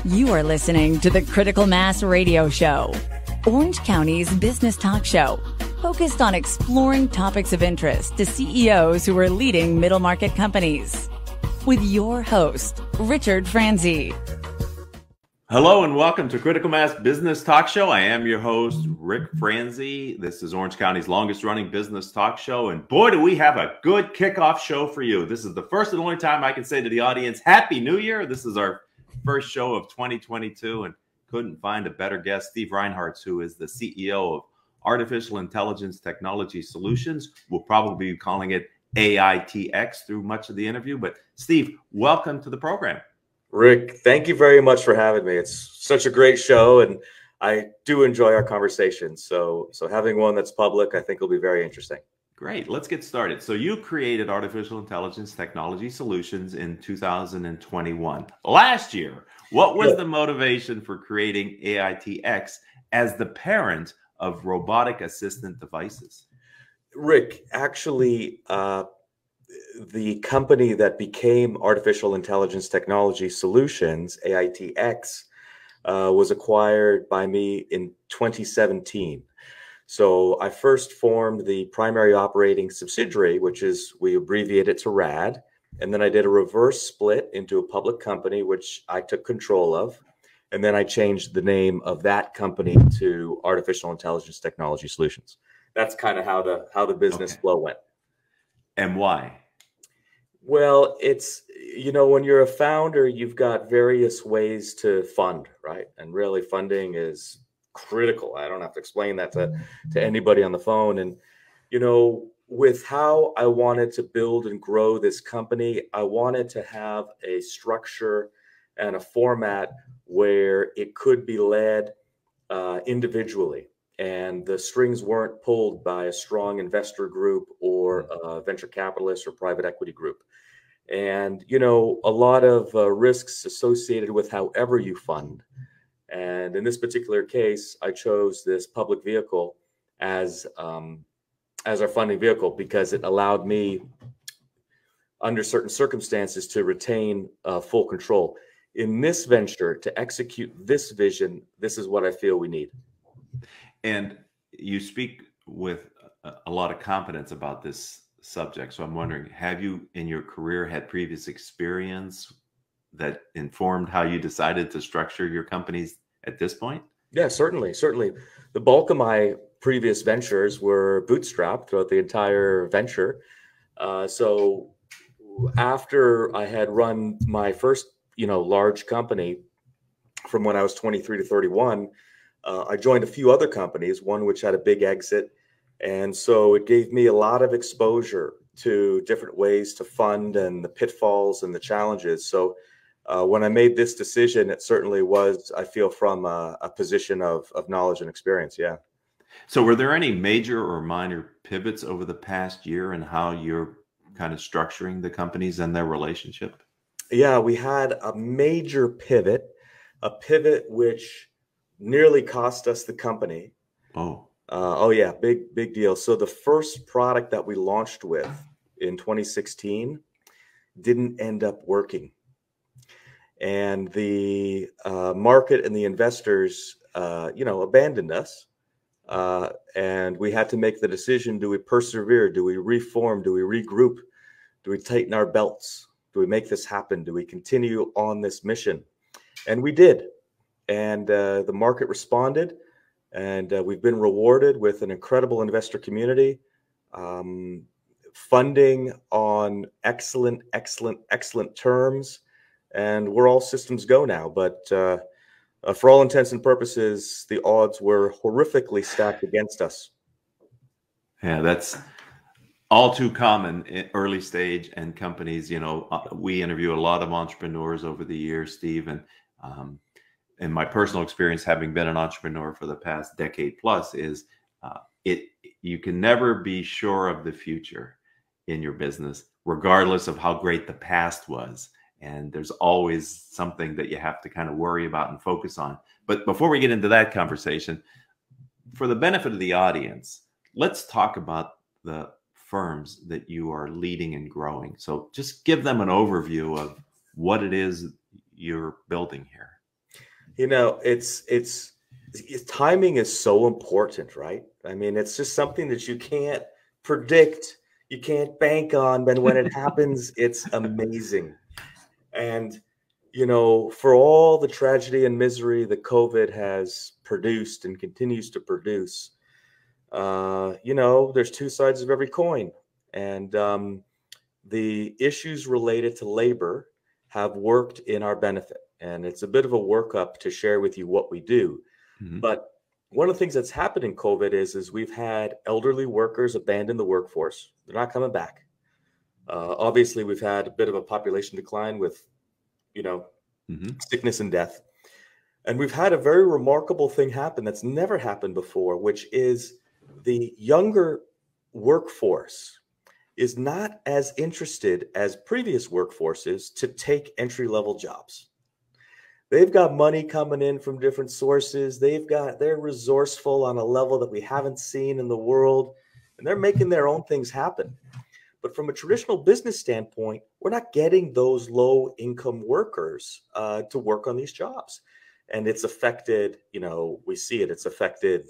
You are listening to the Critical Mass Radio Show, Orange County's business talk show, focused on exploring topics of interest to CEOs who are leading middle market companies. With your host, Ric Franzi. Hello and welcome to Critical Mass Business Talk Show. I am your host, Ric Franzi. This is Orange County's longest running business talk show. And boy, do we have a good kickoff show for you. This is the first and only time I can say to the audience, Happy New Year. This is our first show of 2022 and couldn't find a better guest. Steve Reinharz, who is the CEO of Artificial Intelligence Technology Solutions. We'll probably be calling it AITX through much of the interview. But Steve, welcome to the program. Rick, thank you very much for having me. It's such a great show, and I do enjoy our conversations. So having one that's public, I think will be very interesting. Great. Let's get started. So you created Artificial Intelligence Technology Solutions in 2021. Last year, what was the motivation for creating AITX as the parent of robotic assistant devices? Rick, actually, the company that became Artificial Intelligence Technology Solutions, AITX, was acquired by me in 2017. So I first formed the primary operating subsidiary, which is, we abbreviate it to RAD. And then I did a reverse split into a public company, which I took control of. And then I changed the name of that company to Artificial Intelligence Technology Solutions. That's kind of how the business flow went. And why? Well, it's, you know, when you're a founder, you've got various ways to fund, right? And really funding is critical. I don't have to explain that to anybody on the phone. And, you know, with how I wanted to build and grow this company, I wanted to have a structure and a format where it could be led individually. And the strings weren't pulled by a strong investor group or a venture capitalist or private equity group. And, you know, a lot of risks associated with however you fund. And in this particular case, I chose this public vehicle as our funding vehicle because it allowed me, under certain circumstances, to retain full control. In this venture, to execute this vision, this is what I feel we need. And you speak with a lot of confidence about this subject. So I'm wondering, have you in your career had previous experience that informed how you decided to structure your companies at this point? Yeah, certainly. The bulk of my previous ventures were bootstrapped throughout the entire venture. So after I had run my first, large company from when I was 23 to 31, I joined a few other companies, one which had a big exit. And so it gave me a lot of exposure to different ways to fund and the pitfalls and the challenges. So when I made this decision, it certainly was, I feel, from a position of knowledge and experience. Yeah. So were there any major or minor pivots over the past year in how you're kind of structuring the companies and their relationship? Yeah, we had a major pivot, which nearly cost us the company. Oh yeah, big deal. So the first product that we launched with in 2016 didn't end up working. And the market and the investors, abandoned us. And we had to make the decision, do we persevere? Do we reform? Do we regroup? Do we tighten our belts? Do we make this happen? Do we continue on this mission? And we did. And the market responded. And we've been rewarded with an incredible investor community, funding on excellent terms. And we're all systems go now. But for all intents and purposes, the odds were horrifically stacked against us. Yeah, that's all too common in early stage and companies. We interview a lot of entrepreneurs over the years, Steve, and in my personal experience, having been an entrepreneur for the past decade plus, is you can never be sure of the future in your business, regardless of how great the past was. And there's always something that you have to kind of worry about and focus on. But before we get into that conversation, for the benefit of the audience, let's talk about the firms that you are leading and growing. So just give them an overview of what it is you're building here. You know, timing is so important, right? I mean, it's just something that you can't predict, you can't bank on, but when it happens, it's amazing. And, you know, for all the tragedy and misery that COVID has produced and continues to produce, you know, there's two sides of every coin. And the issues related to labor have worked in our benefit. And it's a bit of a workup to share with you what we do. Mhm. But one of the things that's happened in COVID is we've had elderly workers abandon the workforce. They're not coming back. Obviously, we've had a bit of a population decline with, you know, Mhm. sickness and death. And we've had a very remarkable thing happen that's never happened before, which is the younger workforce is not as interested as previous workforces to take entry-level jobs. They've got money coming in from different sources. They're resourceful on a level that we haven't seen in the world, and they're making their own things happen. But from a traditional business standpoint, we're not getting those low-income workers to work on these jobs. And it's affected, you know, we see it. It's affected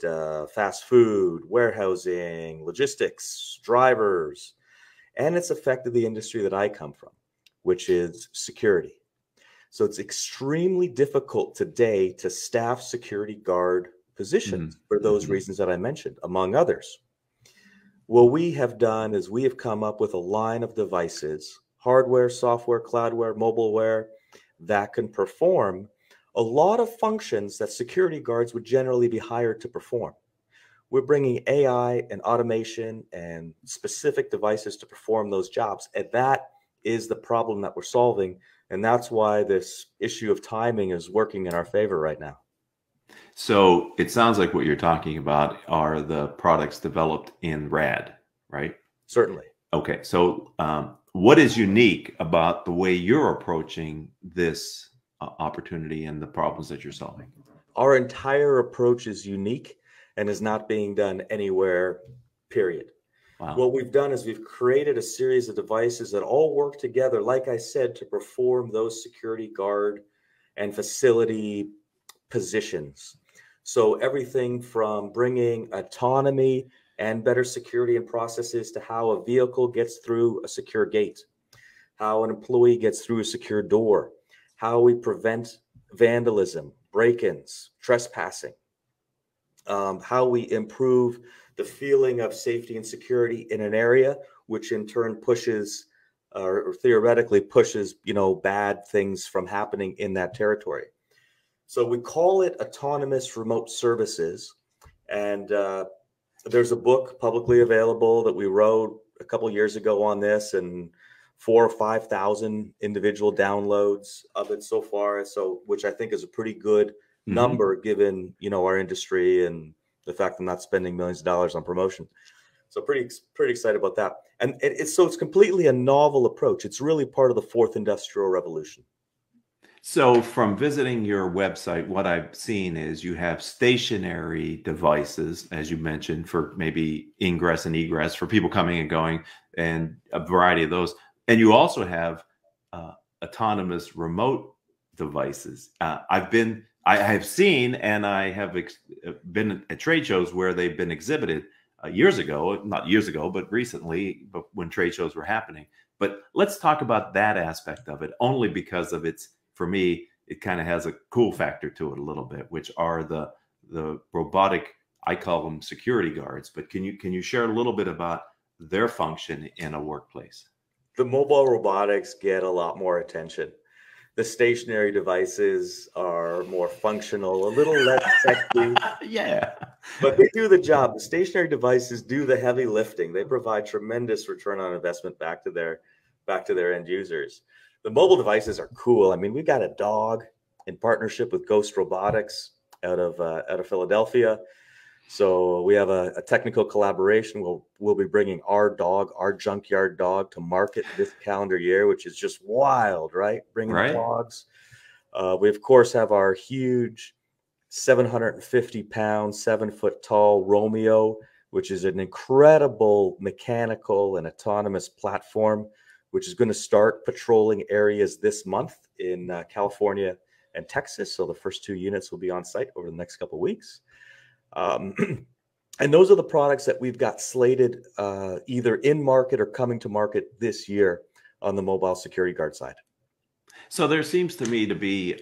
fast food, warehousing, logistics, drivers, and it's affected the industry that I come from, which is security. So it's extremely difficult today to staff security guard positions for those reasons that I mentioned, among others. What we have done is we have come up with a line of devices, hardware, software, cloudware, mobileware, that can perform a lot of functions that security guards would generally be hired to perform. We're bringing AI and automation and specific devices to perform those jobs. And that is the problem that we're solving. And that's why this issue of timing is working in our favor right now. So it sounds like what you're talking about are the products developed in RAD, right? Certainly. Okay. So what is unique about the way you're approaching this opportunity and the problems that you're solving? Our entire approach is unique and is not being done anywhere, period. Wow. What we've done is we've created a series of devices that all work together, like I said, to perform those security guard and facility positions. So everything from bringing autonomy and better security and processes to how a vehicle gets through a secure gate, how an employee gets through a secure door, how we prevent vandalism, break-ins, trespassing, how we improve the feeling of safety and security in an area, which in turn pushes or theoretically pushes, you know, bad things from happening in that territory. So we call it autonomous remote services. And there's a book publicly available that we wrote a couple years ago on this, and 4,000 or 5,000 individual downloads of it so far. So, which I think is a pretty good number given, you know, our industry and the fact I'm not spending millions of dollars on promotion. So pretty excited about that. And it's completely a novel approach. It's really part of the fourth industrial revolution. So from visiting your website, what I've seen is you have stationary devices, as you mentioned, for maybe ingress and egress for people coming and going, and a variety of those. And you also have autonomous remote devices. I have seen, and I have been at trade shows where they've been exhibited years ago, not years ago, but recently, but when trade shows were happening. But let's talk about that aspect of it, only because of its, for me, it kind of has a cool factor to it a little bit, which are the robotic, I call them security guards. But can you share a little bit about their function in a workplace? The mobile robotics get a lot more attention. The stationary devices are more functional, a little less sexy. Yeah. But they do the job. The stationary devices do the heavy lifting. They provide tremendous return on investment back to their end users. The mobile devices are cool. I mean, we got a dog in partnership with Ghost Robotics out of Philadelphia. So we have a technical collaboration. We'll be bringing our junkyard dog, to market this calendar year, which is just wild, right? Bringing dogs. We of course have our huge 750-pound, 7-foot-tall Romeo, which is an incredible mechanical and autonomous platform, which is going to start patrolling areas this month in California and Texas. So the first 2 units will be on site over the next couple of weeks. And those are the products that we've got slated either in market or coming to market this year on the mobile security guard side. So there seems to me to be,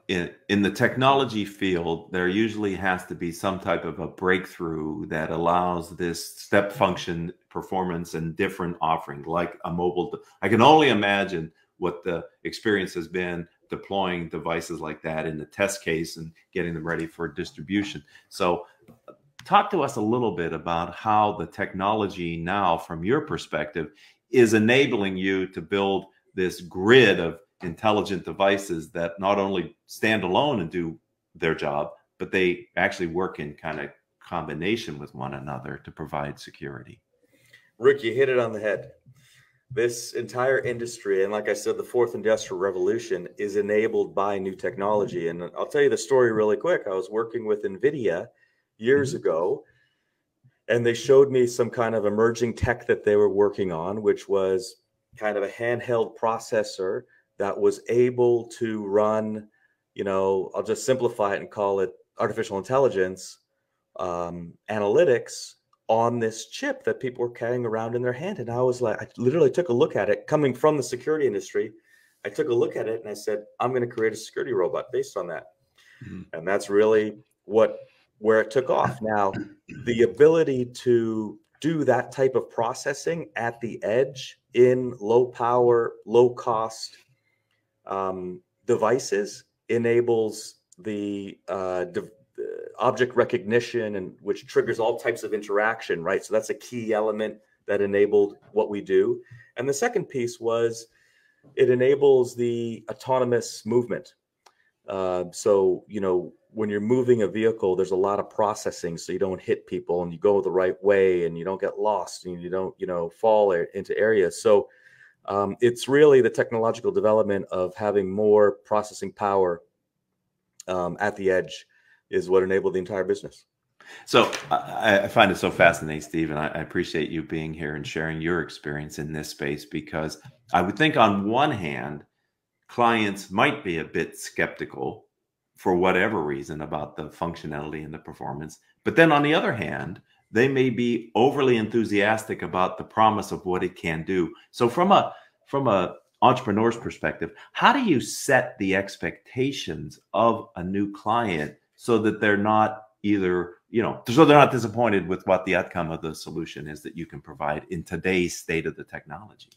in the technology field, there usually has to be some type of a breakthrough that allows this step function performance and different offering, like a mobile. I can only imagine what the experience has been deploying devices like that in the test case and getting them ready for distribution. So talk to us a little bit about how the technology now, from your perspective, is enabling you to build this grid of intelligent devices that not only stand alone and do their job, but they actually work in kind of combination with one another to provide security. Rick, you hit it on the head. This entire industry, and like I said, the fourth industrial revolution is enabled by new technology. And I'll tell you the story really quick. I was working with NVIDIA years ago, and they showed me some kind of emerging tech that they were working on, which was kind of a handheld processor that was able to run, I'll just simplify it and call it artificial intelligence analytics on this chip that people were carrying around in their hand. And I was like, I literally took a look at it coming from the security industry. I took a look at it and I said, I'm going to create a security robot based on that. And that's really where it took off. Now, the ability to do that type of processing at the edge in low power, low cost devices enables the object recognition, and which triggers all types of interaction, right? So that's a key element that enabled what we do. And the second piece was it enables the autonomous movement. So, when you're moving a vehicle, there's a lot of processing so you don't hit people and you go the right way and you don't get lost and you don't, fall into areas. So it's really the technological development of having more processing power at the edge is what enabled the entire business. So I find it so fascinating, Steve, and I appreciate you being here and sharing your experience in this space, because I would think on one hand, clients might be a bit skeptical for whatever reason about the functionality and the performance. But then on the other hand, they may be overly enthusiastic about the promise of what it can do. So from a entrepreneur's perspective, how do you set the expectations of a new client so that they're not so they're not disappointed with what the outcome of the solution is that you can provide in today's state of the technology?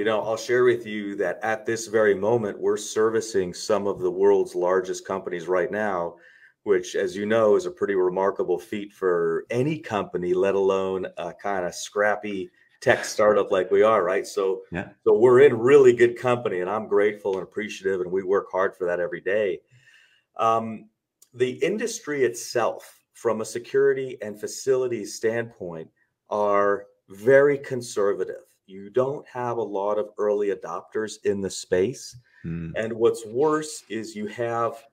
I'll share with you that at this very moment, we're servicing some of the world's largest companies right now, which, as you know, is a pretty remarkable feat for any company, let alone a kind of scrappy tech startup like we are, right? So we're in really good company, and I'm grateful and appreciative, and we work hard for that every day. The industry itself, from a security and facilities standpoint, are very conservative. You don't have a lot of early adopters in the space. And what's worse is you have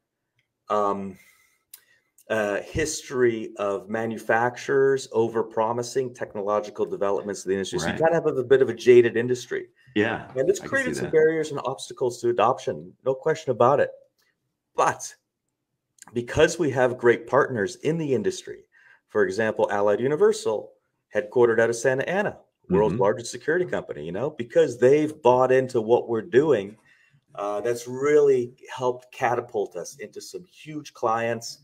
a history of manufacturers over-promising technological developments in the industry. So you kind of have a bit of a jaded industry. Yeah. And it's created some barriers and obstacles to adoption, no question about it. But because we have great partners in the industry, for example, Allied Universal, headquartered out of Santa Ana, world's largest security company, because they've bought into what we're doing, that's really helped catapult us into some huge clients.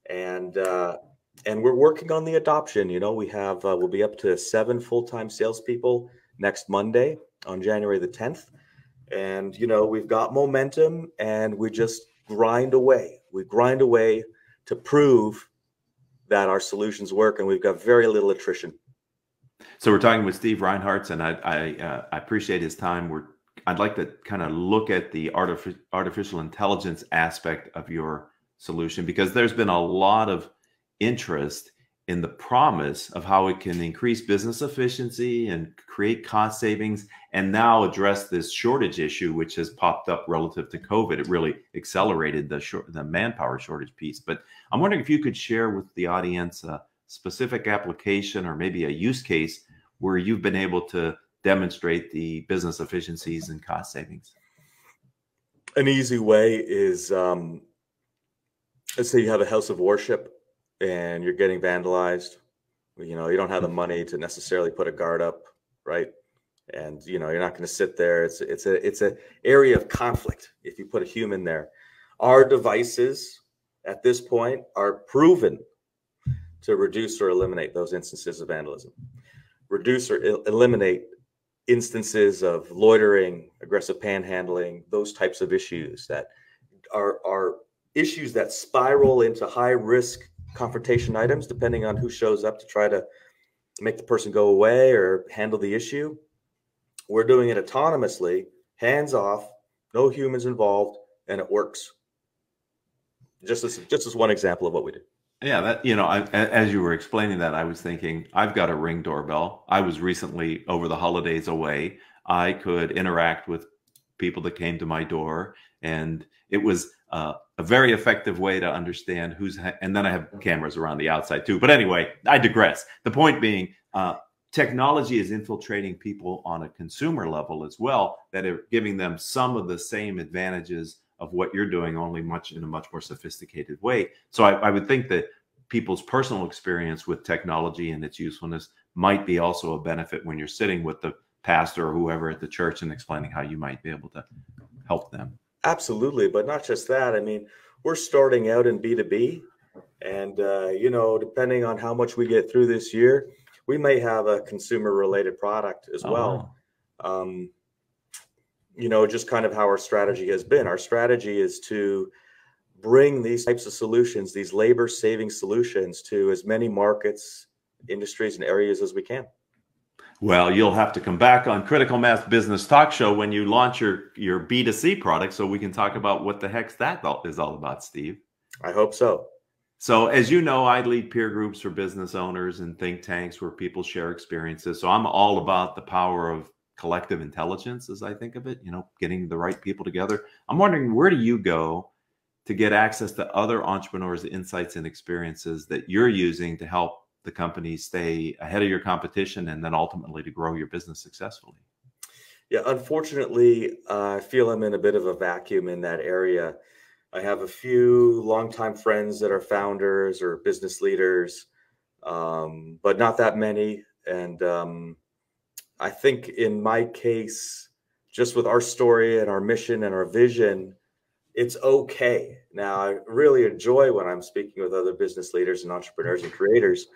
And we're working on the adoption. We have, we'll be up to 7 full-time salespeople next Monday on January the 10th. And, we've got momentum, and we just grind away. We grind away to prove that our solutions work, and we've got very little attrition. So we're talking with Steve Reinharz, and I appreciate his time. I'd like to kind of look at the artificial intelligence aspect of your solution, because there's been a lot of interest in the promise of how it can increase business efficiency and create cost savings, and now address this shortage issue, which has popped up relative to COVID. It really accelerated the manpower shortage piece. But I'm wondering if you could share with the audience a specific application or maybe a use case where you've been able to demonstrate the business efficiencies and cost savings. An easy way is, let's say you have a house of worship and you're getting vandalized. You know, you don't have the money to necessarily put a guard up, right? And you know, you're not going to sit there. It's a area of conflict if you put a human there. Our devices at this point are proven to reduce or eliminate those instances of vandalism, reduce or eliminate instances of loitering, aggressive panhandling, those types of issues that are issues that spiral into high risk confrontation items, depending on who shows up to try to make the person go away or handle the issue. We're doing it autonomously, hands off, no humans involved, and it works. Just as one example of what we do. Yeah, that, you know, as you were explaining that, I was thinking, I've got a Ring doorbell. I was recently over the holidays away. I could interact with people that came to my door, and it was a very effective way to understand who's, and then I have cameras around the outside too. But anyway, I digress. The point being, technology is infiltrating people on a consumer level as well, that are giving them some of the same advantages of what you're doing, only in a much more sophisticated way. So I would think that people's personal experience with technology and its usefulness might be also a benefit when you're sitting with the pastor or whoever at the church and explaining how you might be able to help them. Absolutely. But not just that. I mean, we're starting out in B2B, and, you know, depending on how much we get through this year, we may have a consumer related product as well. Wow. You know, just kind of how our strategy has been. Our strategy is to bring these types of solutions, these labor saving solutions, to as many markets, industries, and areas as we can. Well, you'll have to come back on Critical Mass Business Talk Show when you launch your B2C product, so we can talk about what the heck that is all about, Steve. I hope so. So as you know, I lead peer groups for business owners and think tanks where people share experiences. So I'm all about the power of collective intelligence, as I think of it, you know, getting the right people together. I'm wondering, where do you go to get access to other entrepreneurs' insights and experiences that you're using to help the company stay ahead of your competition and then ultimately to grow your business successfully? Yeah, unfortunately, I feel I'm in a bit of a vacuum in that area. I have a few longtime friends that are founders or business leaders, but not that many. And I think in my case, just with our story and our mission and our vision, it's okay. Now, I really enjoy when I'm speaking with other business leaders and entrepreneurs and creators,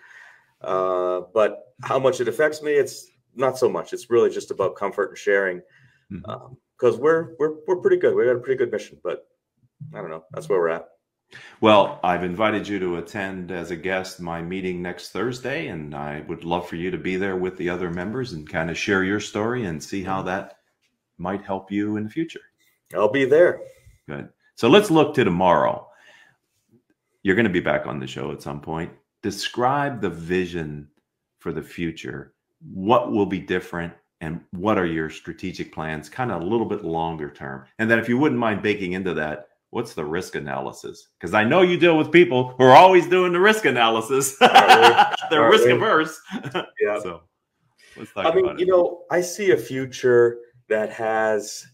but how much it affects me, it's not so much. It's really just about comfort and sharing, because we're pretty good. We got a pretty good mission, but I don't know. That's where we're at. Well, I've invited you to attend as a guest my meeting next Thursday, and I would love for you to be there with the other members and kind of share your story and see how that might help you in the future. I'll be there. Good. So let's look to tomorrow. You're going to be back on the show at some point. Describe the vision for the future. What will be different, and what are your strategic plans, kind of a little bit longer term? And then if you wouldn't mind baking into that, what's the risk analysis? Because I know you deal with people who are always doing the risk analysis. They're risk averse. Yeah. So let's talk about it. You know, I see a future that has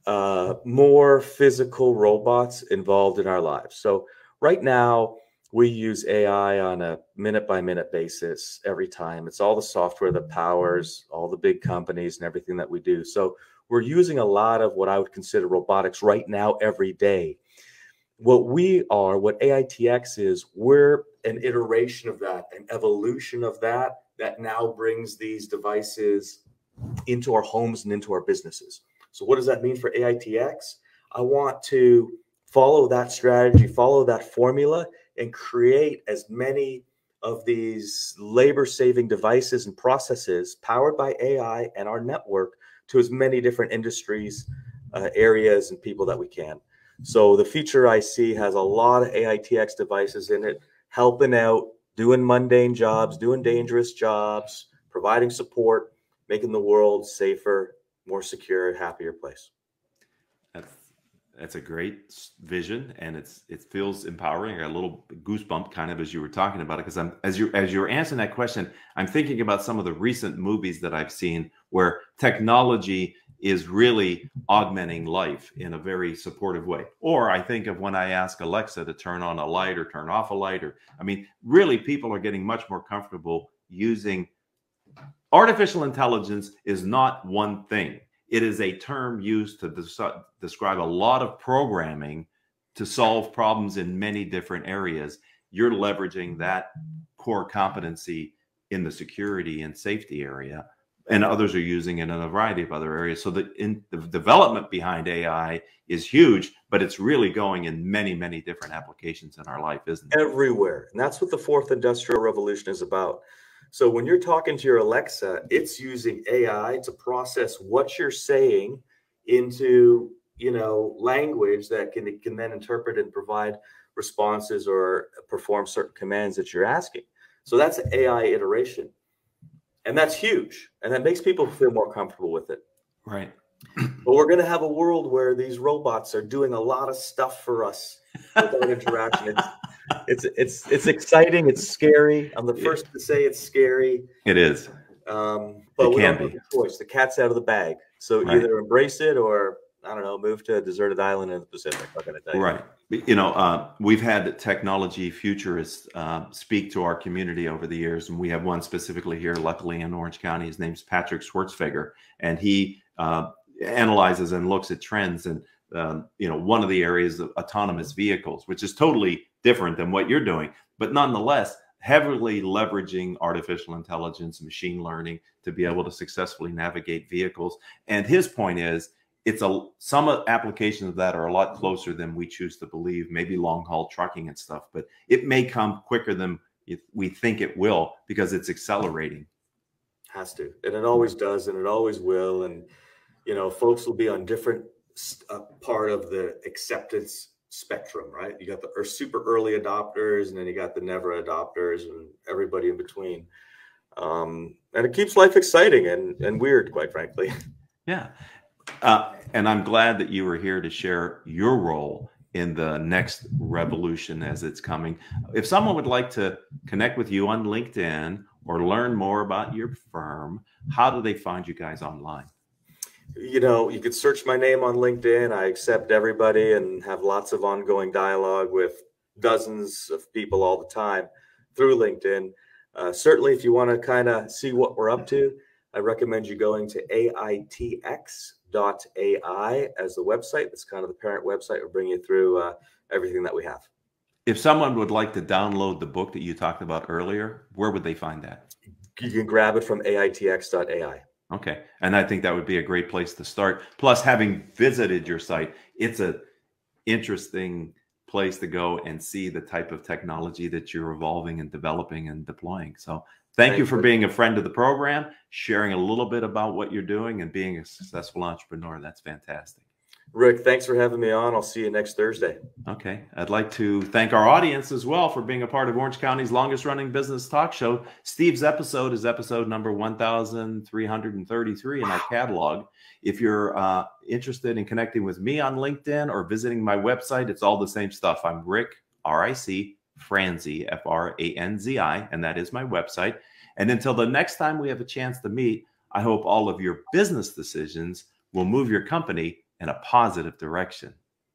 more physical robots involved in our lives. So right now, we use AI on a minute-by-minute basis every time. It's all the software that powers all the big companies and everything that we do. So we're using a lot of what I would consider robotics right now every day. What AITX is, we're an iteration of that, an evolution of that now brings these devices into our homes and into our businesses. So what does that mean for AITX? I want to follow that strategy, follow that formula, and create as many of these labor-saving devices and processes powered by AI and our network to as many different industries, areas, and people that we can. So the future I see has a lot of AITX devices in it, helping out, doing mundane jobs, doing dangerous jobs, providing support, making the world safer, more secure, happier place. That's a great vision, and it feels empowering. I got a little goosebump kind of as you were talking about it, because as you're answering that question, I'm thinking about some of the recent movies that I've seen where technology is really augmenting life in a very supportive way. Or I think of when I ask Alexa to turn on a light or turn off a light, or, I mean, really people are getting much more comfortable using artificial intelligence. Is not one thing. It is a term used to describe a lot of programming to solve problems in many different areas. You're leveraging that core competency in the security and safety area, and others are using it in a variety of other areas. So the development behind AI is huge, but it's really going in many, many different applications in our life, isn't it? Everywhere. And that's what the fourth industrial revolution is about. So when you're talking to your Alexa, it's using AI to process what you're saying into, language that can then interpret and provide responses or perform certain commands that you're asking. So that's an AI iteration. And that's huge. And that makes people feel more comfortable with it. Right. But we're going to have a world where these robots are doing a lot of stuff for us without interaction. It's exciting. It's scary. I'm the first to say it's scary. It is. But we don't have a choice. The cat's out of the bag. So either embrace it or, I don't know, move to a deserted island in the Pacific. I'm going to tell you. Right. We've had technology futurists speak to our community over the years, and we have one specifically here, luckily in Orange County. His name's Patrick Schwartzfeger, and he analyzes and looks at trends. And one of the areas of autonomous vehicles, which is totally different than what you're doing, but nonetheless heavily leveraging artificial intelligence, machine learning to be able to successfully navigate vehicles. And his point is, some applications of that are a lot closer than we choose to believe, maybe long haul trucking and stuff, but it may come quicker than we think it will because it's accelerating. Has to, and it always does, and it always will. And folks will be on different part of the acceptance spectrum, right? You got the super early adopters, and then you got the never adopters, and everybody in between. And it keeps life exciting and weird, quite frankly. Yeah. And I'm glad that you were here to share your role in the next revolution as it's coming. If someone would like to connect with you on LinkedIn or learn more about your firm, how do they find you guys online? You could search my name on LinkedIn. I accept everybody and have lots of ongoing dialogue with dozens of people all the time through LinkedIn. Certainly, if you want to kind of see what we're up to, I recommend you going to AITX.AI as the website. That's kind of the parent website. We'll bring you through everything that we have. If someone would like to download the book that you talked about earlier, where would they find that? You can grab it from AITX.AI. Okay. And I think that would be a great place to start. Plus, having visited your site, it's an interesting place to go and see the type of technology that you're evolving and developing and deploying. So thank you for being a friend of the program, sharing a little bit about what you're doing and being a successful entrepreneur. That's fantastic. Rick, thanks for having me on. I'll see you next Thursday. Okay. I'd like to thank our audience as well for being a part of Orange County's longest running business talk show. Steve's episode is episode number 1333 in our catalog. If you're interested in connecting with me on LinkedIn or visiting my website, it's all the same stuff. I'm Ric, R-I-C, Franzi, F-R-A-N-Z-I, and that is my website. And until the next time we have a chance to meet, I hope all of your business decisions will move your company in a positive direction.